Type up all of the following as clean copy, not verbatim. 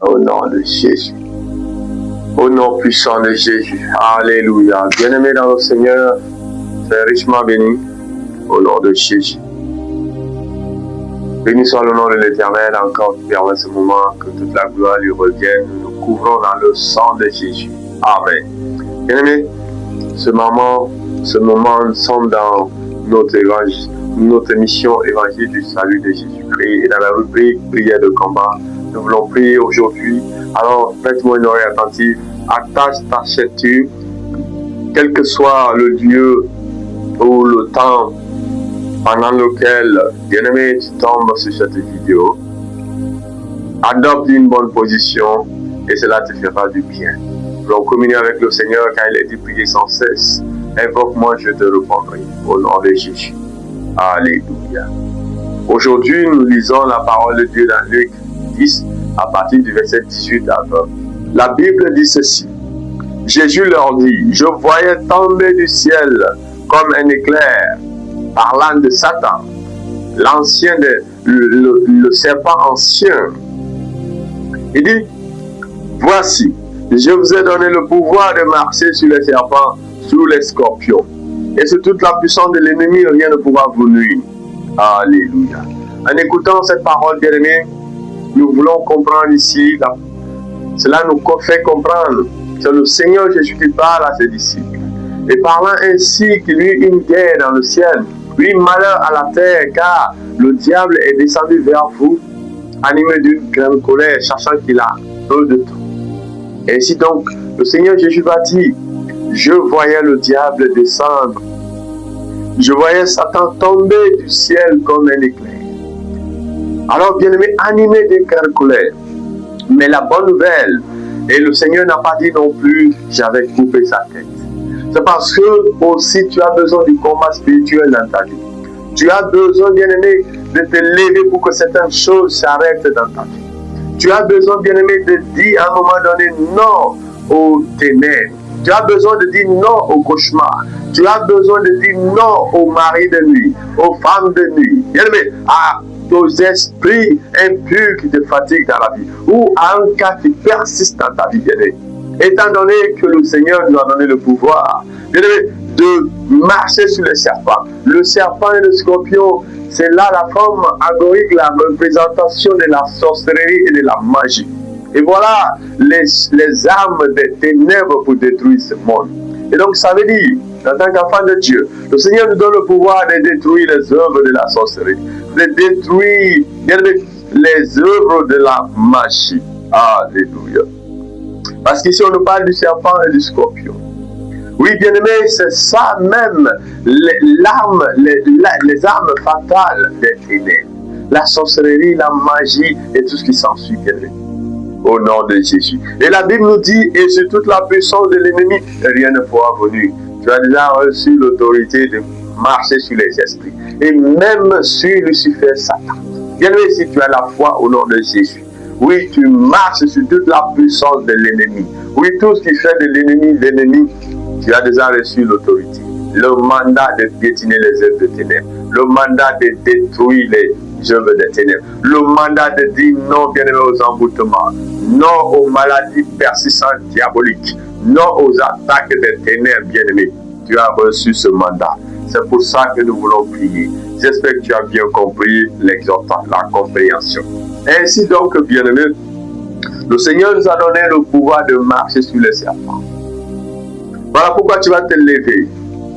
Au nom de Jésus. Au nom puissant de Jésus. Alléluia. Bien-aimé dans le Seigneur, c'est richement béni. Au nom de Jésus. Béni soit le nom de l'Éternel, encore qui permet ce moment que toute la gloire lui revienne. Nous nous couvrons dans le sang de Jésus. Amen. Bien-aimé, ce moment, nous sommes dans notre émission Évangile du salut de Jésus-Christ et dans la rubrique prière de combat. Nous voulons prier aujourd'hui. Alors, prête-moi une oreille attentive. Attache ta ceinture, quel que soit le lieu ou le temps pendant lequel, bien-aimé, tu tombes sur cette vidéo. Adopte une bonne position et cela te fera du bien. Nous allons communier avec le Seigneur car il est dit prier sans cesse. Invoque-moi, je te répondrai. Au nom de Jésus. Alléluia. Aujourd'hui, nous lisons la parole de Dieu dans Luc 10 à partir du verset 18 à 20. La Bible dit ceci. Jésus leur dit, je voyais tomber du ciel comme un éclair, parlant de Satan, l'ancien, le serpent ancien. Il dit, voici, je vous ai donné le pouvoir de marcher sur les serpents, sur les scorpions. Et sur toute la puissance de l'ennemi, rien ne pourra vous nuire. Alléluia. En écoutant cette parole, bien-aimés, nous voulons comprendre ici, cela nous fait comprendre que le Seigneur Jésus qui parle à ses disciples. Et parlant ainsi qu'il y eut une guerre dans le ciel, puis malheur à la terre, car le diable est descendu vers vous, animé d'une grande colère, sachant qu'il a peu de temps. Ainsi donc, le Seigneur Jésus va dire, je voyais le diable descendre. Je voyais Satan tomber du ciel comme un éclair. Alors, bien-aimé, animé d'une grande colère. Mais la bonne nouvelle, et le Seigneur n'a pas dit non plus, j'avais coupé sa tête. C'est parce que aussi tu as besoin du combat spirituel dans ta vie. Tu as besoin, bien-aimé, de te lever pour que certaines choses s'arrêtent dans ta vie. Tu as besoin, bien-aimé, de dire à un moment donné non aux ténèbres. Tu as besoin de dire non au cauchemar. Tu as besoin de dire non aux maris de nuit, aux femmes de nuit. Bien-aimé, aux esprits impurs qui te fatiguent dans la vie, ou à un cas qui persiste dans ta vie, bien-aimé. Étant donné que le Seigneur nous a donné le pouvoir, bien-aimé, de marcher sur les serpents. Le serpent et le scorpion, c'est là la forme algorique, la représentation de la sorcellerie et de la magie. Et voilà les armes des ténèbres pour détruire ce monde. Et donc ça veut dire, en tant qu'enfant de Dieu, le Seigneur nous donne le pouvoir de détruire les œuvres de la sorcellerie, de détruire les œuvres de la magie. Alléluia. Parce qu'ici on nous parle du serpent et du scorpion. Oui, bien-aimé, c'est ça même, les armes fatales des ténèbres. La sorcellerie, la magie et tout ce qui s'ensuit, bien-aimé. Au nom de Jésus. Et la Bible nous dit, et sur toute la puissance de l'ennemi, rien ne pourra venir. Tu as déjà reçu l'autorité de marcher sur les esprits. Et même sur Lucifer, Satan. Bien-aimé, si tu as la foi au nom de Jésus. Oui, tu marches sur toute la puissance de l'ennemi. Oui, tout ce qui fait de l'ennemi, tu as déjà reçu l'autorité. Le mandat de piétiner les œuvres de ténèbres. Le mandat de détruire les œuvres des ténèbres. Le mandat de dire non, bien-aimé, aux emboutements. Non aux maladies persistantes diaboliques. Non aux attaques des ténèbres, bien-aimé. Tu as reçu ce mandat. C'est pour ça que nous voulons prier. J'espère que tu as bien compris l'exhortation, la compréhension. Ainsi donc, bien-aimé, le Seigneur nous a donné le pouvoir de marcher sur les serpents. Voilà pourquoi tu vas te lever.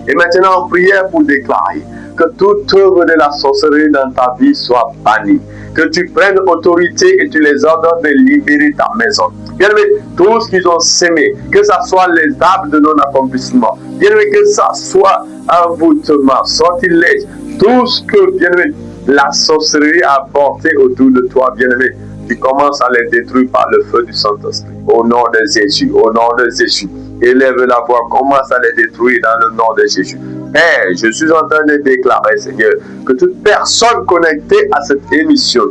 Et maintenant, en prière pour déclarer que toute œuvre de la sorcellerie dans ta vie soit bannie. Que tu prennes autorité et tu les ordonnes de libérer ta maison. Bien-aimé, tout ce qu'ils ont sémé, que ce soit les arbres de non-accomplissement, bien-aimé, que ça soit envoûtement, sortilège, tout ce que, bien-aimé, la sorcellerie a apporté autour de toi, bien-aimé, tu commences à les détruire par le feu du Saint-Esprit. Au nom de Jésus, au nom de Jésus. Élève la voix, commence à les détruire dans le nom de Jésus. Père, je suis en train de déclarer, Seigneur, que toute personne connectée à cette émission,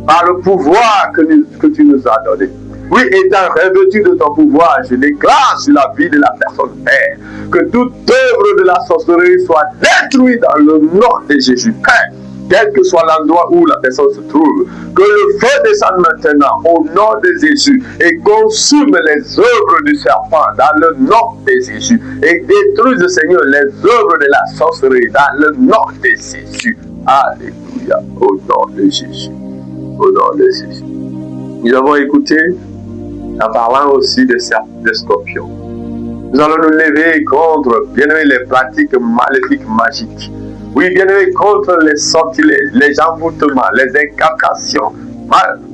par le pouvoir que tu nous as donné, oui, étant revêtu de ton pouvoir, je déclare sur la vie de la personne, Père, que toute œuvre de la sorcellerie soit détruite dans le nom de Jésus. Père, quel que soit l'endroit où la personne se trouve. Que le feu descende maintenant au nom de Jésus et consume les œuvres du serpent dans le nom de Jésus et détruise, Seigneur, les œuvres de la sorcellerie dans le nom de Jésus. Alléluia, au nom de Jésus. Au nom de Jésus. Nous avons écouté en parlant aussi des scorpions. Nous allons nous lever contre, bien aimé, les pratiques maléfiques magiques. Oui, bien aimé, contre les sortilèges, les envoûtements, les incantations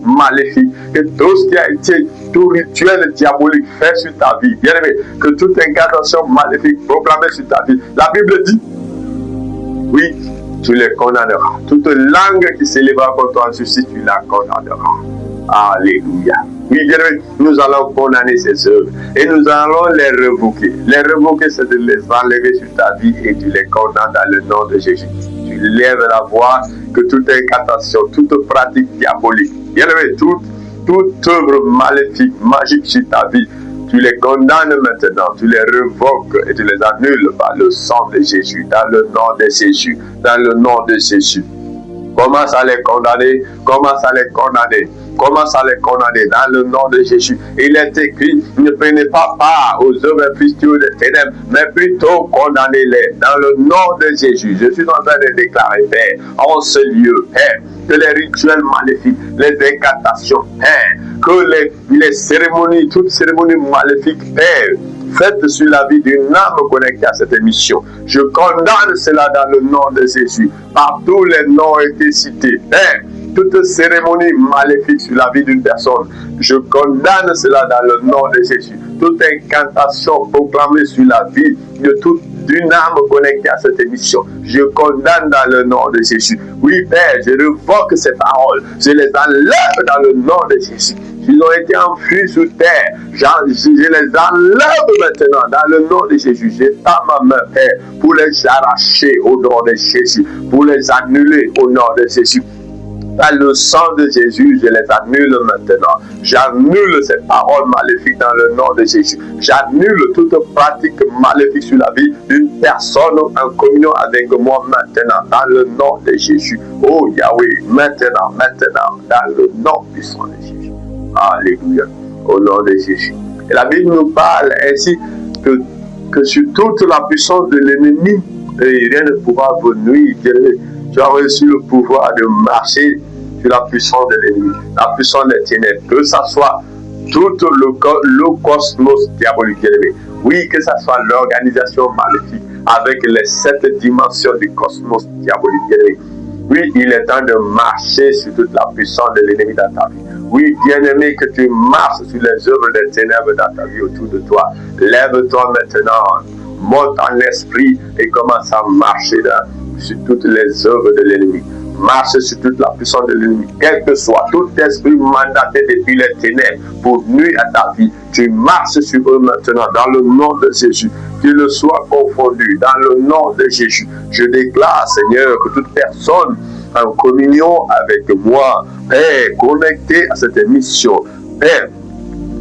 maléfiques, que tout ce qui a été, tout rituel diabolique fait sur ta vie, bien aimé, que toute incantation maléfique proclamée sur ta vie, la Bible dit, oui, tu les condamneras. Toute langue qui s'élèvera contre toi en justice, tu la condamneras. Alléluia. Oui, bien aimé, nous allons condamner ces œuvres et nous allons les révoquer. Les révoquer, c'est de les enlever sur ta vie et tu les condamnes dans le nom de Jésus. Tu lèves la voix que toute incantation, toute pratique diabolique, bien aimé, toute œuvre maléfique, magique sur ta vie, tu les condamnes maintenant, tu les révoques et tu les annules par le sang de Jésus, dans le nom de Jésus, dans le nom de Jésus. Commence à les condamner, commence à les condamner. Commence à les condamner dans le nom de Jésus. Il est écrit, ne prenez pas part aux œuvres infructueuses des ténèbres, mais plutôt condamnez-les dans le nom de Jésus. Je suis en train de déclarer, Père, en ce lieu, Père, que les rituels maléfiques, les incantations, Père, que les cérémonies, toutes cérémonies maléfiques, Père, faites sur la vie d'une âme connectée à cette émission. Je condamne cela dans le nom de Jésus. Partout les noms ont été cités. Père, toute cérémonie maléfique sur la vie d'une personne, je condamne cela dans le nom de Jésus. Toute incantation proclamée sur la vie d'une âme connectée à cette émission, je condamne dans le nom de Jésus. Oui, Père, je révoque ces paroles. Je les enlève dans le nom de Jésus. Ils ont été enfuis sous terre. Je les enlève maintenant dans le nom de Jésus. J'étends ma main, Père, pour les arracher au nom de Jésus, pour les annuler au nom de Jésus. Dans le sang de Jésus, je les annule maintenant. J'annule ces paroles maléfiques dans le nom de Jésus. J'annule toute pratique maléfique sur la vie d'une personne en communion avec moi maintenant, dans le nom de Jésus. Oh Yahweh, maintenant, dans le nom puissant de Jésus. Alléluia, au nom de Jésus. Et la Bible nous parle ainsi que sur toute la puissance de l'ennemi, rien ne pourra vous nuire. Tu as reçu le pouvoir de marcher sur la puissance de l'ennemi, la puissance des ténèbres, que ce soit tout le cosmos diabolique. Oui, que ce soit l'organisation maléfique avec les 7 dimensions du cosmos diabolique. Oui, il est temps de marcher sur toute la puissance de l'ennemi dans ta vie. Oui, bien-aimé, que tu marches sur les œuvres des ténèbres dans ta vie autour de toi. Lève-toi maintenant, monte en esprit et commence à marcher sur toutes les œuvres de l'ennemi. Marche sur toute la puissance de l'ennemi, quel que soit tout esprit mandaté depuis les ténèbres pour nuire à ta vie. Tu marches sur eux maintenant dans le nom de Jésus. Qu'ils soient confondus dans le nom de Jésus. Je déclare, Seigneur, que toute personne en communion avec moi, Père, connecté à cette émission, Père,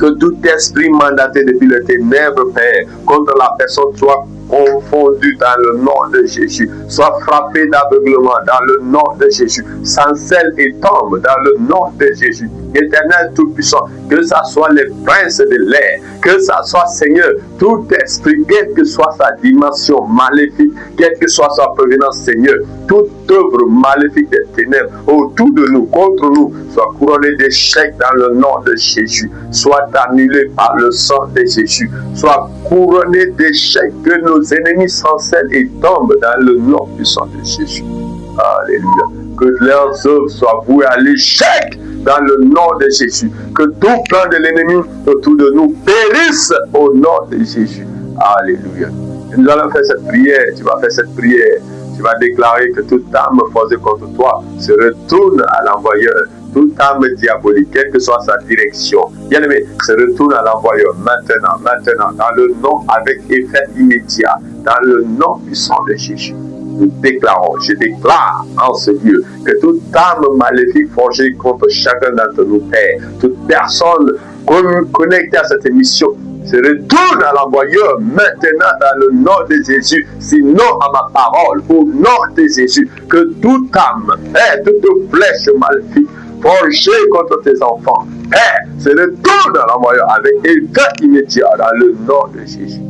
que tout esprit mandaté depuis les ténèbres, Père, contre la personne soit confondu dans le nom de Jésus, soit frappé d'aveuglement dans le nom de Jésus, s'encelle et tombe dans le nom de Jésus. Éternel Tout-Puissant, que ce soit les princes de l'air, que ce soit, Seigneur, tout esprit, quelle que soit sa dimension maléfique, quelle que soit sa provenance, Seigneur, toute œuvre maléfique des ténèbres autour de nous, contre nous, soit couronnée d'échec dans le nom de Jésus, soit annulée par le sang de Jésus, soit couronnée d'échec, que nos ennemis s'encellent et tombent dans le nom puissant de Jésus. Alléluia. Que leurs œuvres soient vouées à l'échec dans le nom de Jésus. Que tout plan de l'ennemi autour de nous périsse au nom de Jésus. Alléluia. Et nous allons faire cette prière. Tu vas faire cette prière. Tu vas déclarer que toute âme forcée contre toi se retourne à l'envoyeur. Toute âme diabolique, quelle que soit sa direction, bien aimé, se retourne à l'envoyeur maintenant, dans le nom avec effet immédiat, dans le nom puissant de Jésus. Nous déclarons, je déclare en ce lieu que toute âme maléfique forgée contre chacun d'entre nous, Père, toute personne connectée à cette émission, se retourne à l'envoyeur maintenant dans le nom de Jésus, sinon à ma parole, au nom de Jésus, que toute âme, toute flèche maléfique, forgée contre tes enfants, se retourne à l'envoyeur avec état immédiat dans le nom de Jésus.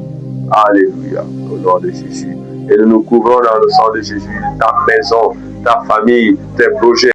Alléluia, au nom de Jésus. Et nous nous couvrons dans le sang de Jésus, ta maison, ta famille, tes projets.